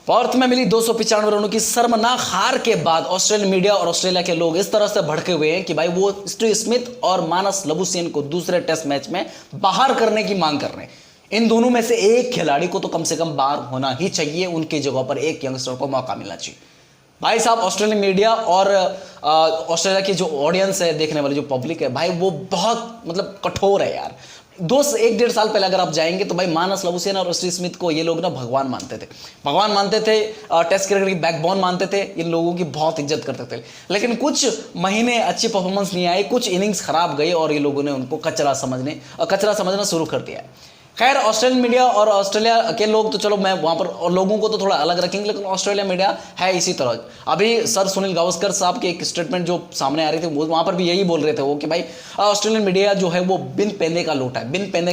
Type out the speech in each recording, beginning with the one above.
Perth में मिली 295 रनों की शर्मनाक हार के बाद ऑस्ट्रेलियन मीडिया और ऑस्ट्रेलिया के लोग इस तरह से भड़के हुए हैं कि भाई वो स्टीव स्मिथ और मानस लबुशेन को दूसरे टेस्ट मैच में बाहर करने की मांग कर रहे हैं। इन दोनों में से एक खिलाड़ी को तो कम से कम बाहर होना ही चाहिए, उनकी जगह पर एक यंगस्टर को मौका मिलना चाहिए। भाई साहब, ऑस्ट्रेलियन मीडिया और ऑस्ट्रेलिया की जो ऑडियंस है, देखने वाली जो पब्लिक है भाई, वो बहुत मतलब कठोर है यार। एक डेढ़ साल पहले अगर आप जाएंगे तो भाई मानस लबुशेन और स्टीव स्मिथ को ये लोग ना भगवान मानते थे, टेस्ट क्रिकेट की बैकबोन मानते थे, इन लोगों की बहुत इज्जत करते थे। लेकिन कुछ महीने अच्छी परफॉर्मेंस नहीं आई, कुछ इनिंग्स खराब गई और ये लोगों ने उनको कचरा समझना शुरू कर दिया है। खैर, ऑस्ट्रेलियन मीडिया और ऑस्ट्रेलिया के लोग तो चलो मैं वहाँ पर और लोगों को तो थोड़ा अलग रखेंगे, लेकिन ऑस्ट्रेलिया मीडिया है इसी तरह। अभी सर सुनील गावस्कर साहब की एक स्टेटमेंट जो सामने आ रही थी, वहाँ पर भी यही बोल रहे थे वो कि भाई ऑस्ट्रेलियन मीडिया जो है वो बिन पैने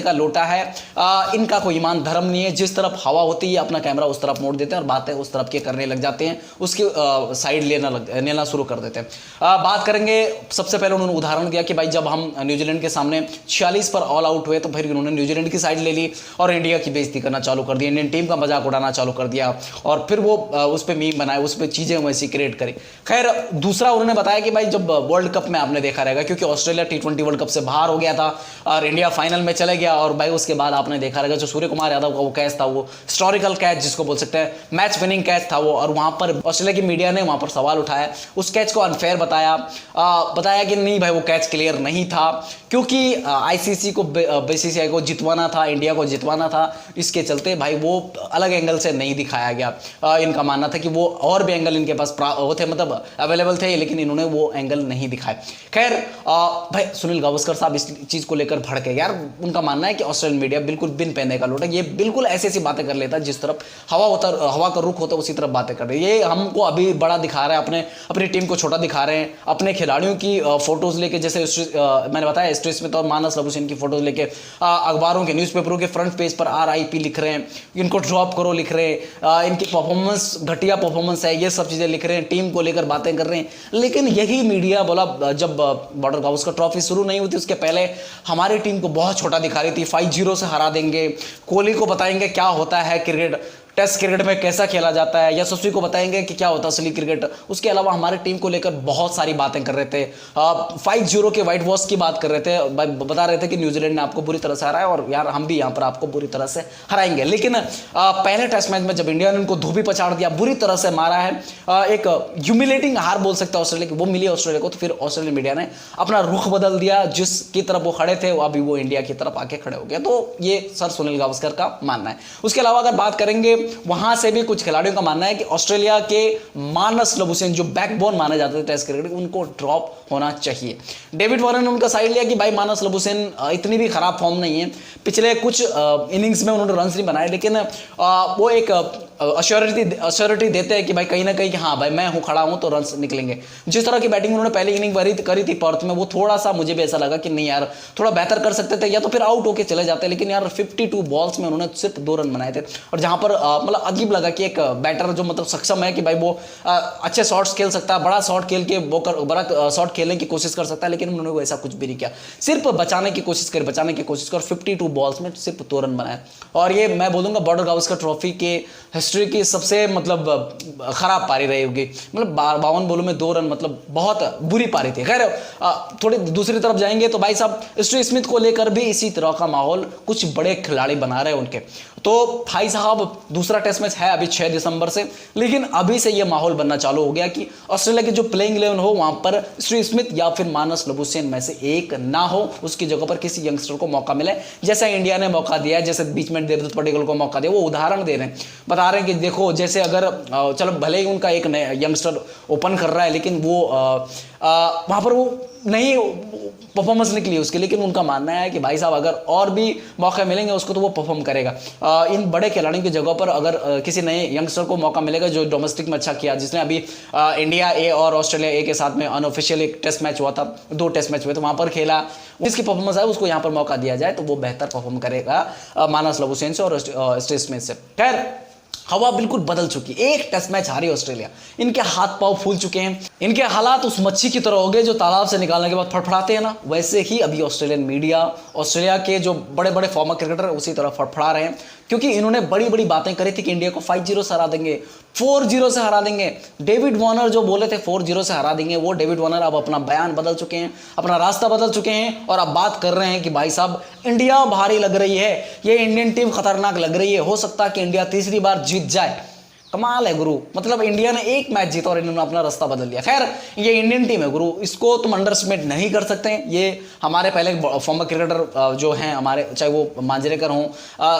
का लोटा है, इनका कोई ईमान धर्म नहीं है। जिस तरफ हवा होती है अपना कैमरा उस तरफ मोड़ देते हैं और बातें उस तरफ के करने लग जाते हैं, उसकी साइड लेना शुरू कर देते हैं। बात करेंगे, सबसे पहले उन्होंने उदाहरण दिया कि भाई जब हम न्यूजीलैंड के सामने 46 पर ऑल आउट हुए तो फिर उन्होंने न्यूजीलैंड की साइड ली और इंडिया की बेइज्जती करना चालू कर दिया, इंडियन टीम का मजाक उड़ाना चालू कर दिया और फिर वो उस पर मीम बनाए, उस पर चीजें वैसी क्रिएट करी। खैर, दूसरा उन्होंने बताया कि भाई जब वर्ल्ड कप में आपने देखा रहेगा, क्योंकि ऑस्ट्रेलिया T20 वर्ल्ड कप से बाहर हो गया था और इंडिया फाइनल में चले गया, और भाई उसके बाद आपने देखा रहेगा जो सूर्य कुमार यादव का वो कैच था, वो हिस्टोरिकल कैच जिसको बोल सकते हैं, मैच विनिंग कैच था वो, और वहां पर ऑस्ट्रेलिया की मीडिया ने वहां पर सवाल उठाया, उस कैच को अनफेयर बताया कि नहीं भाई वो कैच क्लियर नहीं था, क्योंकि BCCI को जितवाना था, इंडिया को जितवाना था, इसके चलते भाई वो अलग एंगल से नहीं दिखाया गया। इनका मानना था कि वो और भी एंगल इनके पास वो थे, मतलब अवेलेबल थे, लेकिन इन्होंने वो एंगल नहीं दिखाए। खैर, भाई सुनील गावस्कर साहब इस चीज को लेकर भड़के यार। उनका मानना है कि ऑस्ट्रेलियन मीडिया बिल्कुल बिन पैने का लोटा, ये बिल्कुल ऐसी बातें कर लेता है जिस तरफ हवा का रुख होता है उसी तरफ बातें कर रहे हैं। ये हमको अभी बड़ा दिखा रहा है, अपनी टीम को छोटा दिखा रहे हैं, अपने खिलाड़ियों की फोटोज लेके, जैसे मैंने बताया स्टीव स्मिथ और मानस लबुशेन की फोटोज लेके अखबारों के न्यूज़पेपरों के फ्रंट पेज पर RIP लिख रहे हैं, इनको ड्रॉप करो लिख रहे हैं, इनकी परफॉर्मेंस घटिया परफॉर्मेंस है, ये सब चीज़ें लिख रहे हैं, टीम को लेकर बातें कर रहे हैं। लेकिन यही मीडिया बोला जब बॉर्डर गावस्कर ट्रॉफी शुरू नहीं हुई थी उसके पहले हमारी टीम को बहुत छोटा दिखा रही थी, 5-0 से हरा देंगे, कोहली को बताएंगे क्या होता है क्रिकेट, टेस्ट क्रिकेट में कैसा खेला जाता है, यशस्वी को बताएंगे कि क्या होता है असली क्रिकेट। उसके अलावा हमारी टीम को लेकर बहुत सारी बातें कर रहे थे, 5-0 के व्हाइट वॉश की बात कर रहे थे, बता रहे थे कि न्यूजीलैंड ने आपको बुरी तरह से हराया और यार हम भी यहाँ पर आपको बुरी तरह से हराएंगे। लेकिन पहले टेस्ट मैच में जब इंडिया ने उनको धोबी पछाड़ दिया, बुरी तरह से मारा है, एक ह्यूमिलेटिंग हार बोल सकते हैं ऑस्ट्रेलिया की, वो मिली ऑस्ट्रेलिया को, तो फिर ऑस्ट्रेलियन मीडिया ने अपना रुख बदल दिया, जिसकी तरफ वो खड़े थे अभी वो इंडिया की तरफ आके खड़े हो गए। तो ये सर सुनील गावस्कर का मानना है। उसके अलावा अगर बात करेंगे, वहां से भी कुछ खिलाड़ियों का मानना है कि ऑस्ट्रेलिया के मानस लबुशेन जो बैकबोन माने जाते थे टेस्ट क्रिकेट, उनको ड्रॉप होना चाहिए। डेविड वार्नर ने उनका साइड लिया कि भाई मानस लबुशेन इतनी भी खराब फॉर्म नहीं है, पिछले कुछ इनिंग्स में उन्होंने रन्स नहीं बनाए, लेकिन वो एक अश्योरिटी देते हैं कि भाई कहीं ना कहीं हाँ भाई मैं हूं, खड़ा हूं तो रन्स निकलेंगे। जिस तरह की बैटिंग उन्होंने पहली इनिंग करी थी पर्थ में, वो थोड़ा सा मुझे भी ऐसा लगा कि नहीं यार थोड़ा बेहतर कर सकते थे, या तो फिर आउट होके चले जाते, लेकिन यार 52 बॉल्स में उन्होंने सिर्फ 2 रन बनाए थे। और जहां पर मतलब अजीब लगा कि एक बैटर जो मतलब सक्षम है कि भाई वो अच्छे शॉट्स खेल सकता है, बड़ा शॉट खेल के बड़ा शॉट खेलने की कोशिश कर सकता है, लेकिन उन्होंने ऐसा कुछ भी नहीं किया, सिर्फ बचाने की कोशिश कर 52 बॉल्स में सिर्फ 2 रन बनाए। और ये मैं बोलूंगा बॉर्डर गावस्कर ट्रॉफी के हिस्ट्री की सबसे मतलब खराब पारी रही होगी, मतलब 52 बॉलों में 2 रन, मतलब बहुत बुरी पारी थी। खैर, थोड़ी दूसरी तरफ जाएंगे तो भाई साहब स्टीव स्मिथ को लेकर भी इसी तरह का माहौल कुछ बड़े खिलाड़ी बना रहे हैं उनके। तो भाई साहब दूसरा टेस्ट मैच है अभी 6 दिसंबर से, लेकिन अभी से यह माहौल बनना चालू हो गया कि ऑस्ट्रेलिया की जो प्लेइंग 11 हो वहां पर स्टीव स्मिथ या फिर मानस लबुशेन में से एक ना हो, उसकी जगह पर किसी यंगस्टर को मौका मिले, जैसा इंडिया ने मौका दिया है, जैसे बीच में देवदत्त पडिक्कल को मौका दिया। वो उदाहरण दे रहे हैं, बता रहे हैं कि देखो जैसे अगर चलो भले ही उनका एक यंगस्टर ओपन कर रहा है, लेकिन वो वहां पर वो नहीं परफॉर्मेंस निकली उसकी, लेकिन उनका मानना है कि भाई साहब अगर और भी मौके मिलेंगे उसको तो वो परफॉर्म करेगा। इन बड़े खिलाड़ियों की जगह पर अगर किसी नए यंगस्टर को मौका मिलेगा जो डोमेस्टिक में अच्छा किया, जिसने अभी इंडिया ए और ऑस्ट्रेलिया ए के साथ में अनऑफिशियल एक टेस्ट मैच हुआ था, 2 टेस्ट मैच हुए तो वहां पर खेला, जिसकी परफॉर्मेंस है उसको यहाँ पर मौका दिया जाए तो वो बेहतर परफॉर्म करेगा मानस लबुशेन से और स्टीव स्मिथ से। खैर, हवा बिल्कुल बदल चुकी, एक टेस्ट मैच हारी ऑस्ट्रेलिया, इनके हाथ पांव फूल चुके हैं, इनके हालात उस मच्छी की तरह हो गए जो तालाब से निकालने के बाद फड़फड़ाते हैं ना, वैसे ही अभी ऑस्ट्रेलियन मीडिया, ऑस्ट्रेलिया के जो बड़े बड़े फॉर्मर क्रिकेटर उसी तरह फड़फड़ा रहे हैं, क्योंकि इन्होंने बड़ी बड़ी बातें करी थी कि इंडिया को 5-0 से हरा देंगे, 4-0 से हरा देंगे। डेविड वार्नर जो बोले थे 4-0 से हरा देंगे, वो डेविड वार्नर अब अपना बयान बदल चुके हैं, अपना रास्ता बदल चुके हैं और अब बात कर रहे हैं कि भाई साहब इंडिया भारी लग रही है, ये इंडियन टीम खतरनाक लग रही है, हो सकता है कि इंडिया तीसरी बार जीत जाए। कमाल है गुरु, मतलब इंडिया ने एक मैच जीता और इन्होंने अपना रास्ता बदल लिया। खैर ये इंडियन टीम है गुरु, इसको तुम अंडरएस्टिमेट नहीं कर सकते हैं। ये हमारे पहले फॉर्मर क्रिकेटर जो हैं हमारे, चाहे वो मांजरेकर हों,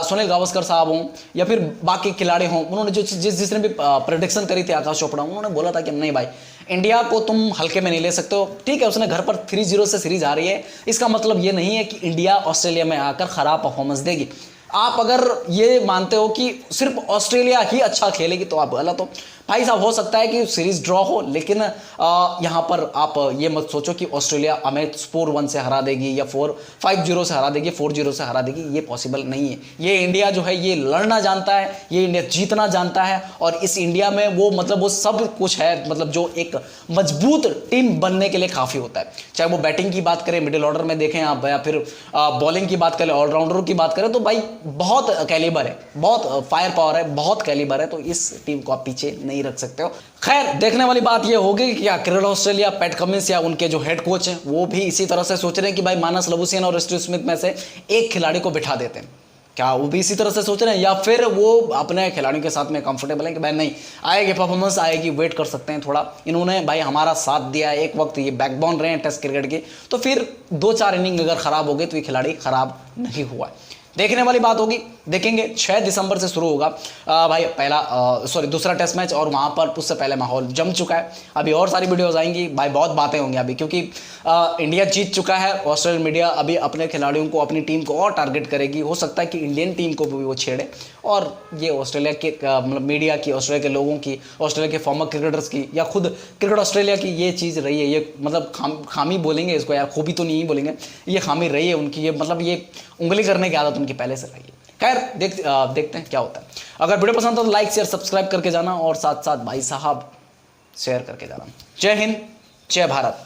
सुनील गावस्कर साहब हों या फिर बाकी खिलाड़ी हों, उन्होंने जो जिसने भी प्रेडिक्शन करी थी, आकाश चोपड़ा, उन्होंने बोला था कि नहीं भाई इंडिया को तुम हल्के में नहीं ले सकते हो। ठीक है, उसने घर पर 3-0 से सीरीज हारी है, इसका मतलब ये नहीं है कि इंडिया ऑस्ट्रेलिया में आकर खराब परफॉर्मेंस देगी। आप अगर ये मानते हो कि सिर्फ ऑस्ट्रेलिया ही अच्छा खेलेगी तो आप गलत हो भाई साहब। हो सकता है कि सीरीज ड्रॉ हो, लेकिन यहाँ पर आप ये मत सोचो कि ऑस्ट्रेलिया हमें 4-1 से हरा देगी या 5-0 से हरा देगी, 4-0 से हरा देगी, ये पॉसिबल नहीं है। ये इंडिया जो है ये लड़ना जानता है, ये इंडिया जीतना जानता है और इस इंडिया में वो मतलब वो सब कुछ है, मतलब जो एक मजबूत टीम बनने के लिए काफ़ी होता है। चाहे वो बैटिंग की बात करें, मिडिल ऑर्डर में देखें आप, या फिर बॉलिंग की बात करें, ऑलराउंडरों की बात करें, तो भाई बहुत कैलिबर है, बहुत फायर पावर है, बहुत कैलिबर है, तो इस टीम को आप पीछे नहीं रख सकते हो। खैर देखने वाली बात ये होगी कि क्या क्रिकेट ऑस्ट्रेलिया, पैट कमिंस या उनके जो हेड कोच हैं वो भी इसी तरह से सोच रहे हैं कि भाई मानस लबुशेन और स्टीव स्मिथ में से एक खिलाड़ी को बिठा देते हैं, क्या वो भी इसी तरह से सोच रहे हैं, या फिर वो अपने खिलाड़ियों के साथ में कंफर्टेबल है कि भाई नहीं आएगी परफॉर्मेंस आएगी, वेट कर सकते हैं थोड़ा। इन्होंने भाई हमारा साथ दिया है, एक वक्त ये बैकबोन रहे हैं टेस्ट क्रिकेट के, तो फिर 2-4 इनिंग अगर खराब हो गई तो ये खिलाड़ी खराब नहीं हुआ। देखने वाली बात होगी, देखेंगे 6 दिसंबर से शुरू होगा भाई दूसरा टेस्ट मैच, और वहाँ पर उससे पहले माहौल जम चुका है। अभी और सारी वीडियोस आएंगी भाई, बहुत बातें होंगी अभी, क्योंकि इंडिया जीत चुका है। ऑस्ट्रेलियन मीडिया अभी अपने खिलाड़ियों को, अपनी टीम को और टारगेट करेगी, हो सकता है कि इंडियन टीम को भी वो छेड़े, और ये ऑस्ट्रेलिया के मतलब मीडिया की, ऑस्ट्रेलिया के लोगों की, ऑस्ट्रेलिया के फॉर्मर क्रिकेटर्स की या खुद क्रिकेट ऑस्ट्रेलिया की ये चीज़ रही है, ये मतलब खामी बोलेंगे इसको यार, खूबी तो नहीं बोलेंगे, ये खामी रही है उनकी, ये मतलब ये उंगली करने की आदत उनकी पहले से रही है। खैर देखते हैं क्या होता है। अगर वीडियो पसंद हो तो लाइक शेयर सब्सक्राइब करके जाना, और साथ साथ भाई साहब शेयर करके जाना। जय हिंद, जय भारत।